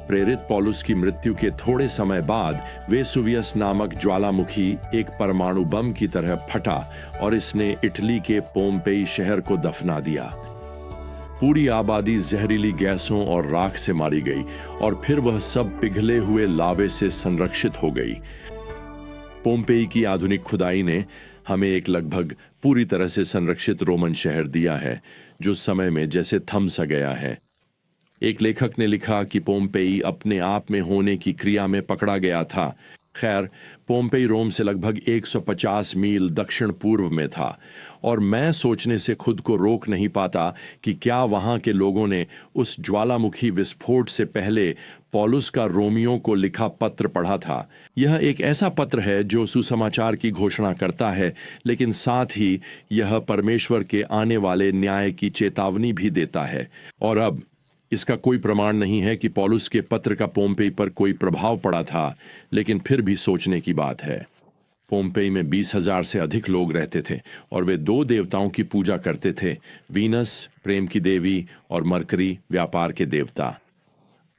प्रेरित पौलुस की मृत्यु के थोड़े समय बाद वेसुवियस नामक ज्वालामुखी एक परमाणु बम की तरह फटा और इसने इटली के पोम्पेई शहर को दफना दिया। पूरी आबादी जहरीली गैसों और राख से मारी गई और फिर वह सब पिघले हुए लावे से संरक्षित हो गई। पोम्पेई की आधुनिक खुदाई ने हमें एक लगभग पूरी तरह से संरक्षित रोमन शहर दिया है, जो समय में जैसे थम सा गया है। एक लेखक ने लिखा कि पोम्पेई अपने आप में होने की क्रिया में पकड़ा गया था। खैर, पोम्पेई रोम से लगभग 150 मील दक्षिण पूर्व में था और मैं सोचने से खुद को रोक नहीं पाता कि क्या वहां के लोगों ने उस ज्वालामुखी विस्फोट से पहले पौलुस का रोमियो को लिखा पत्र पढ़ा था। यह एक ऐसा पत्र है जो सुसमाचार की घोषणा करता है, लेकिन साथ ही यह परमेश्वर के आने वाले न्याय की चेतावनी भी देता है। और अब इसका कोई प्रमाण नहीं है कि पौलुस के पत्र का पोम्पेई पर कोई प्रभाव पड़ा था, लेकिन फिर भी सोचने की बात है। पोम्पेई में 20,000 से अधिक लोग रहते थे और वे दो देवताओं की पूजा करते थे, वीनस प्रेम की देवी और मरकरी व्यापार के देवता।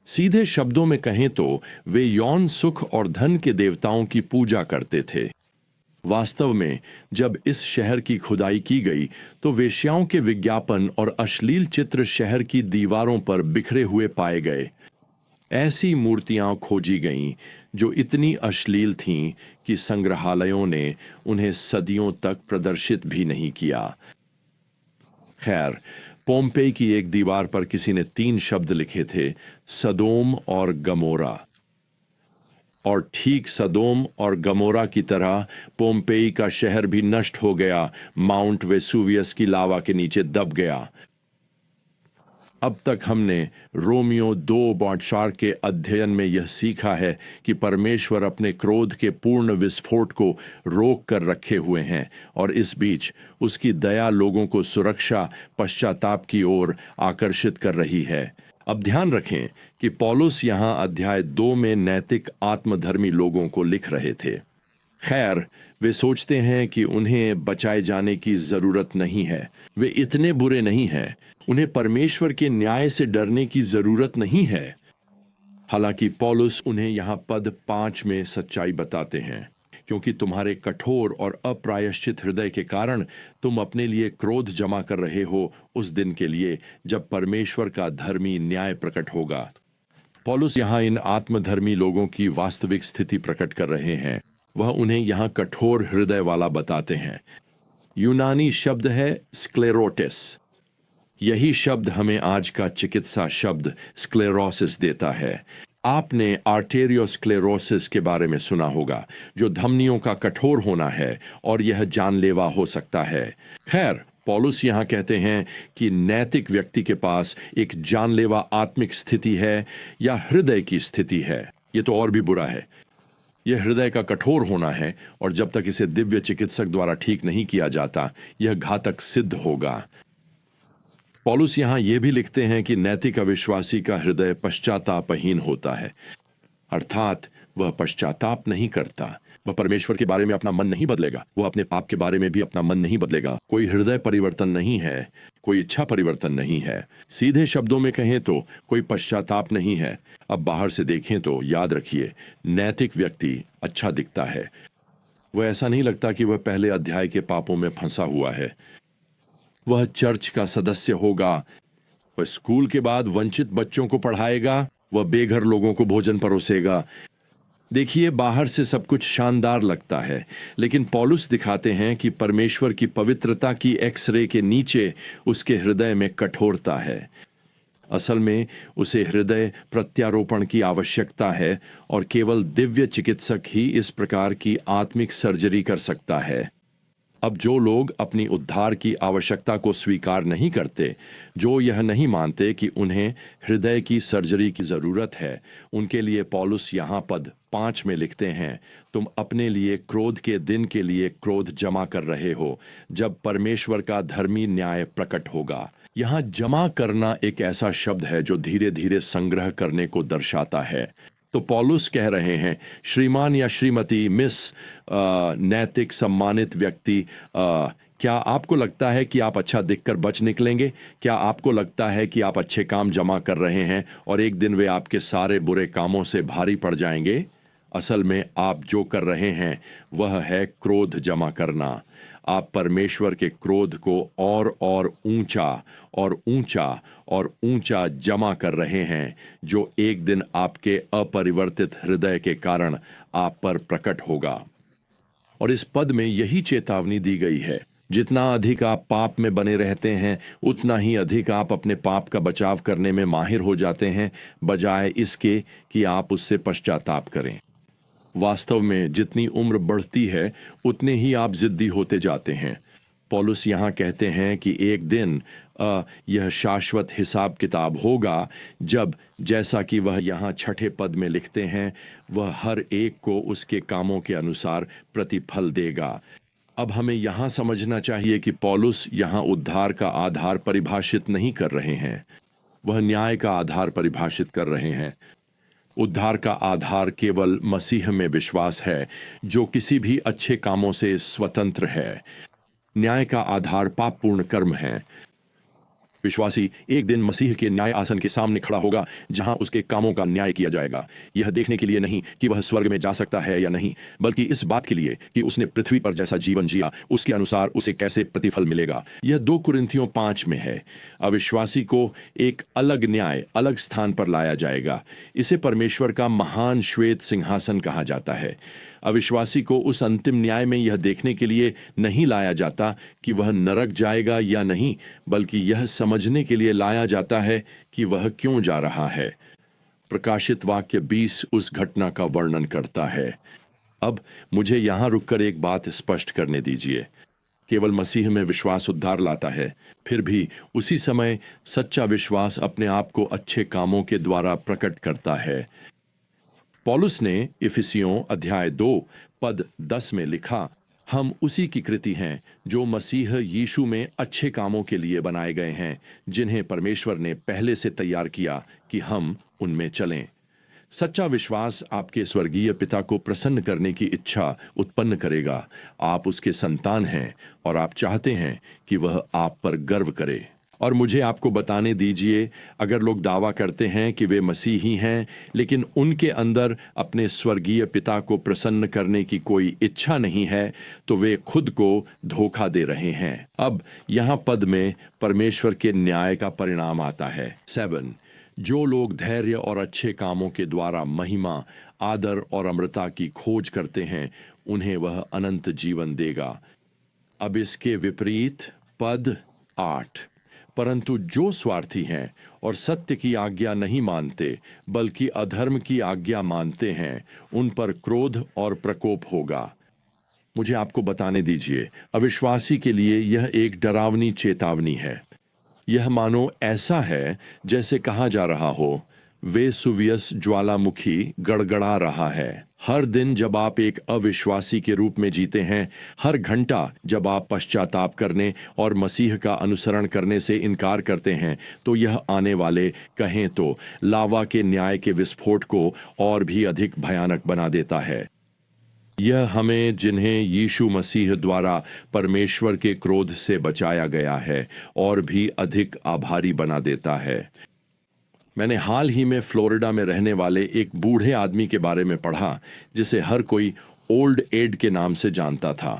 सीधे शब्दों में कहें तो वे यौन सुख और धन के देवताओं की पूजा करते थे। वास्तव में जब इस शहर की खुदाई की गई तो वेश्याओं के विज्ञापन और अश्लील चित्र शहर की दीवारों पर बिखरे हुए पाए गए। ऐसी मूर्तियां खोजी गईं जो इतनी अश्लील थीं कि संग्रहालयों ने उन्हें सदियों तक प्रदर्शित भी नहीं किया। खैर, पोम्पेई की एक दीवार पर किसी ने 3 शब्द लिखे थे, सदोम और गमोरा। और ठीक सदोम और गमोरा की तरह पोम्पेई का शहर भी नष्ट हो गया, माउंट वेसुवियस की लावा के नीचे दब गया। अब तक हमने रोमियो 2 बॉडशार के अध्ययन में यह सीखा है कि परमेश्वर अपने क्रोध के पूर्ण विस्फोट को रोक कर रखे हुए हैं और इस बीच उसकी दया लोगों को सुरक्षा पश्चाताप की ओर आकर्षित कर रही है। अब ध्यान रखें कि पौलुस यहां अध्याय 2 में नैतिक आत्मधर्मी लोगों को लिख रहे थे। खैर, वे सोचते हैं कि उन्हें बचाए जाने की जरूरत नहीं है, वे इतने बुरे नहीं हैं, उन्हें परमेश्वर के न्याय से डरने की जरूरत नहीं है। हालांकि पौलुस उन्हें यहां पद 5 में सच्चाई बताते हैं, क्योंकि तुम्हारे कठोर और अप्रायश्चित हृदय के कारण तुम अपने लिए क्रोध जमा कर रहे हो उस दिन के लिए जब परमेश्वर का धर्मी न्याय प्रकट होगा। पौलुस यहां इन आत्मधर्मी लोगों की वास्तविक स्थिति प्रकट कर रहे हैं। वह उन्हें यहां कठोर हृदय वाला बताते हैं। यूनानी शब्द है स्क्लेरोटिस। यही शब्द हमें आज का चिकित्सा शब्द स्क्लेरोसिस देता है। आपने आर्टेरियोस्क्लेरोसिस के बारे में सुना होगा, जो धमनियों का कठोर होना है और यह जानलेवा हो सकता है। खैर, पौलुस यहां कहते हैं कि नैतिक व्यक्ति के पास एक जानलेवा आत्मिक स्थिति है या हृदय की स्थिति है। यह तो और भी बुरा है। यह हृदय का कठोर होना है और जब तक इसे दिव्य चिकित्सक द्वारा ठीक नहीं किया जाता, यह घातक सिद्ध होगा। पौलुस यहां यह भी लिखते हैं कि नैतिक अविश्वासी का हृदय पश्चातापहीन होता है, अर्थात वह पश्चाताप नहीं करता। वह परमेश्वर के बारे में अपना मन नहीं बदलेगा, वह अपने पाप के बारे में भी अपना मन नहीं बदलेगा। कोई हृदय परिवर्तन नहीं है, कोई इच्छा परिवर्तन नहीं है। सीधे शब्दों में कहें तो कोई पश्चाताप नहीं है। अब बाहर से देखें तो याद रखिए, नैतिक व्यक्ति अच्छा दिखता है। वह ऐसा नहीं लगता कि वह पहले अध्याय के पापों में फंसा हुआ है। वह चर्च का सदस्य होगा, वह स्कूल के बाद वंचित बच्चों को पढ़ाएगा, वह बेघर लोगों को भोजन परोसेगा। देखिए, बाहर से सब कुछ शानदार लगता है, लेकिन पौलुस दिखाते हैं कि परमेश्वर की पवित्रता की एक्सरे के नीचे उसके हृदय में कठोरता है। असल में उसे हृदय प्रत्यारोपण की आवश्यकता है और केवल दिव्य चिकित्सक ही इस प्रकार की आत्मिक सर्जरी कर सकता है। अब जो लोग अपनी उद्धार की आवश्यकता को स्वीकार नहीं करते, जो यह नहीं मानते कि उन्हें हृदय की सर्जरी की जरूरत है, उनके लिए पौलुस यहाँ पद 5 में लिखते हैं, तुम अपने लिए क्रोध के दिन के लिए क्रोध जमा कर रहे हो, जब परमेश्वर का धर्मी न्याय प्रकट होगा। यहाँ जमा करना एक ऐसा शब्द है जो धीरे धीरे संग्रह करने को दर्शाता है। तो पौलुस कह रहे हैं, श्रीमान या श्रीमती, मिस, नैतिक सम्मानित व्यक्ति, क्या आपको लगता है कि आप अच्छा दिखकर बच निकलेंगे? क्या आपको लगता है कि आप अच्छे काम जमा कर रहे हैं और एक दिन वे आपके सारे बुरे कामों से भारी पड़ जाएंगे? असल में आप जो कर रहे हैं वह है क्रोध जमा करना। आप परमेश्वर के क्रोध को और ऊंचा और ऊंचा और ऊंचा जमा कर रहे हैं, जो एक दिन आपके अपरिवर्तित हृदय के कारण आप पर प्रकट होगा। और इस पद में यही चेतावनी दी गई है, जितना अधिक आप पाप में बने रहते हैं, उतना ही अधिक आप अपने पाप का बचाव करने में माहिर हो जाते हैं, बजाय इसके कि आप उससे पश्चाताप करें। वास्तव में जितनी उम्र बढ़ती है उतने ही आप जिद्दी होते जाते हैं। पौलुस यहाँ कहते हैं कि एक दिन यह शाश्वत हिसाब किताब होगा, जब, जैसा कि वह यहाँ 6 पद में लिखते हैं, वह हर एक को उसके कामों के अनुसार प्रतिफल देगा। अब हमें यहाँ समझना चाहिए कि पौलुस यहाँ उद्धार का आधार परिभाषित नहीं कर रहे हैं, वह न्याय का आधार परिभाषित कर रहे हैं। उद्धार का आधार केवल मसीह में विश्वास है, जो किसी भी अच्छे कामों से स्वतंत्र है। न्याय का आधार पापपूर्ण कर्म है। विश्वासी एक दिन मसीह के न्याय आसन के सामने खड़ा होगा, जहां उसके कामों का न्याय किया जाएगा, यह देखने के लिए नहीं कि वह स्वर्ग में जा सकता है या नहीं, बल्कि इस बात के लिए कि उसने पृथ्वी पर जैसा जीवन जिया उसके अनुसार उसे कैसे प्रतिफल मिलेगा। यह 2 कुरिन्थियों 5 में है। अविश्वासी को एक अलग न्याय, अलग स्थान पर लाया जाएगा। इसे परमेश्वर का महान श्वेत सिंहासन कहा जाता है। अविश्वासी को उस अंतिम न्याय में यह देखने के लिए नहीं लाया जाता कि वह नरक जाएगा या नहीं, बल्कि यह समझने के लिए लाया जाता है कि वह क्यों जा रहा है। प्रकाशित वाक्य 20 उस घटना का वर्णन करता है। अब मुझे यहां रुककर एक बात स्पष्ट करने दीजिए। केवल मसीह में विश्वास उद्धार लाता है, फिर भी उसी समय सच्चा विश्वास अपने आप को अच्छे कामों के द्वारा प्रकट करता है। पौलुस ने इफिसियों अध्याय 2 पद 10 में लिखा, हम उसी की कृति हैं जो मसीह यीशु में अच्छे कामों के लिए बनाए गए हैं, जिन्हें परमेश्वर ने पहले से तैयार किया कि हम उनमें चलें। सच्चा विश्वास आपके स्वर्गीय पिता को प्रसन्न करने की इच्छा उत्पन्न करेगा। आप उसके संतान हैं और आप चाहते हैं कि वह आप पर गर्व करे। और मुझे आपको बताने दीजिए, अगर लोग दावा करते हैं कि वे मसीही हैं, लेकिन उनके अंदर अपने स्वर्गीय पिता को प्रसन्न करने की कोई इच्छा नहीं है, तो वे खुद को धोखा दे रहे हैं। अब यहाँ पद में परमेश्वर के न्याय का परिणाम आता है। 7, जो लोग धैर्य और अच्छे कामों के द्वारा महिमा, आदर और अमृता की खोज करते हैं, उन्हें वह अनंत जीवन देगा। अब इसके विपरीत पद 8, परंतु जो स्वार्थी हैं और सत्य की आज्ञा नहीं मानते, बल्कि अधर्म की आज्ञा मानते हैं, उन पर क्रोध और प्रकोप होगा। मुझे आपको बताने दीजिए, अविश्वासी के लिए यह एक डरावनी चेतावनी है। यह मानो ऐसा है जैसे कहा जा रहा हो, वेसुवियस ज्वालामुखी गड़गड़ा रहा है। हर दिन जब आप एक अविश्वासी के रूप में जीते हैं, हर घंटा जब आप पश्चाताप करने और मसीह का अनुसरण करने से इनकार करते हैं, तो यह आने वाले, कहें तो, लावा के न्याय के विस्फोट को और भी अधिक भयानक बना देता है। यह हमें, जिन्हें यीशु मसीह द्वारा परमेश्वर के क्रोध से बचाया गया है, और भी अधिक आभारी बना देता है। मैंने हाल ही में फ्लोरिडा में रहने वाले एक बूढ़े आदमी के बारे में पढ़ा, जिसे हर कोई ओल्ड एड के नाम से जानता था।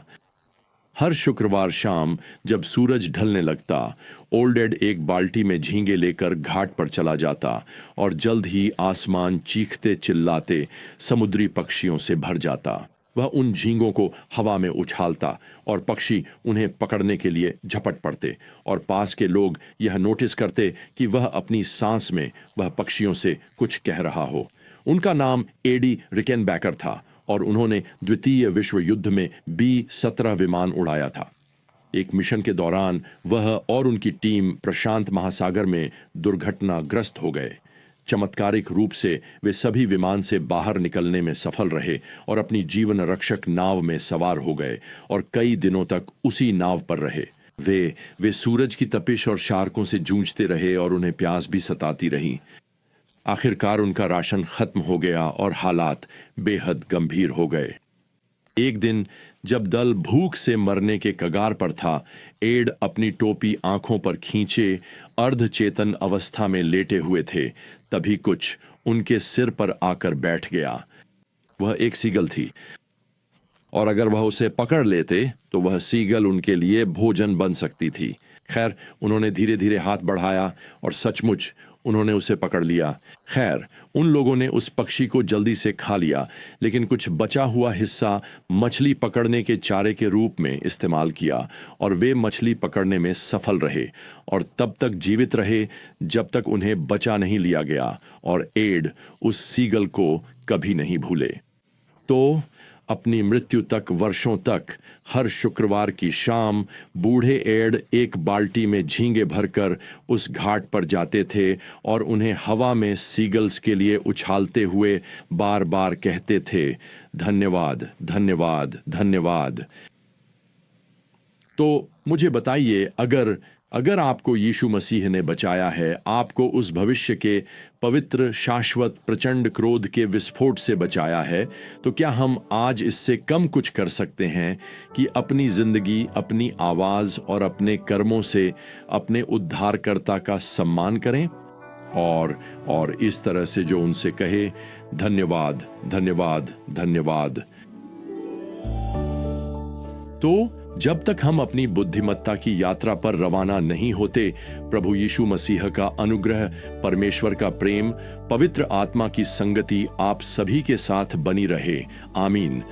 हर शुक्रवार शाम जब सूरज ढलने लगता, ओल्ड एड एक बाल्टी में झींगे लेकर घाट पर चला जाता और जल्द ही आसमान चीखते चिल्लाते समुद्री पक्षियों से भर जाता। वह उन झींगों को हवा में उछालता और पक्षी उन्हें पकड़ने के लिए झपट पड़ते, और पास के लोग यह नोटिस करते कि वह अपनी सांस में वह पक्षियों से कुछ कह रहा हो। उनका नाम एडी रिकेनबैकर था और उन्होंने द्वितीय विश्व युद्ध में B-17 विमान उड़ाया था। एक मिशन के दौरान वह और उनकी टीम प्रशांत महासागर में दुर्घटनाग्रस्त हो गए। चमत्कारिक रूप से वे सभी विमान से बाहर निकलने में सफल रहे और अपनी जीवन रक्षक नाव में सवार हो गए और कई दिनों तक उसी नाव पर रहे। वे सूरज की तपिश और शार्कों से जूझते रहे और उन्हें प्यास भी सताती रही। आखिरकार उनका राशन खत्म हो गया और हालात बेहद गंभीर हो गए। एक दिन जब दल भूख से मरने के कगार पर था, एड अपनी टोपी आंखों पर खींचे अर्धचेतन अवस्था में लेटे हुए थे। तभी कुछ उनके सिर पर आकर बैठ गया। वह एक सीगल थी और अगर वह उसे पकड़ लेते तो वह सीगल उनके लिए भोजन बन सकती थी। खैर, उन्होंने धीरे धीरे हाथ बढ़ाया और सचमुच उन्होंने उसे पकड़ लिया। खैर, उन लोगों ने उस पक्षी को जल्दी से खा लिया, लेकिन कुछ बचा हुआ हिस्सा मछली पकड़ने के चारे के रूप में इस्तेमाल किया और वे मछली पकड़ने में सफल रहे और तब तक जीवित रहे जब तक उन्हें बचा नहीं लिया गया और एड उस सीगल को कभी नहीं भूले। तो अपनी मृत्यु तक वर्षों तक हर शुक्रवार की शाम बूढ़े एड एक बाल्टी में झींगे भरकर उस घाट पर जाते थे और उन्हें हवा में सीगल्स के लिए उछालते हुए बार बार कहते थे, धन्यवाद, धन्यवाद, धन्यवाद। तो मुझे बताइए, अगर आपको यीशु मसीह ने बचाया है, आपको उस भविष्य के पवित्र, शाश्वत, प्रचंड क्रोध के विस्फोट से बचाया है, तो क्या हम आज इससे कम कुछ कर सकते हैं कि अपनी जिंदगी, अपनी आवाज और अपने कर्मों से अपने उद्धारकर्ता का सम्मान करें और इस तरह से जो उनसे कहे, धन्यवाद, धन्यवाद, धन्यवाद। तो जब तक हम अपनी बुद्धिमत्ता की यात्रा पर रवाना नहीं होते, प्रभु यीशु मसीह का अनुग्रह, परमेश्वर का प्रेम, पवित्र आत्मा की संगति आप सभी के साथ बनी रहे। आमीन।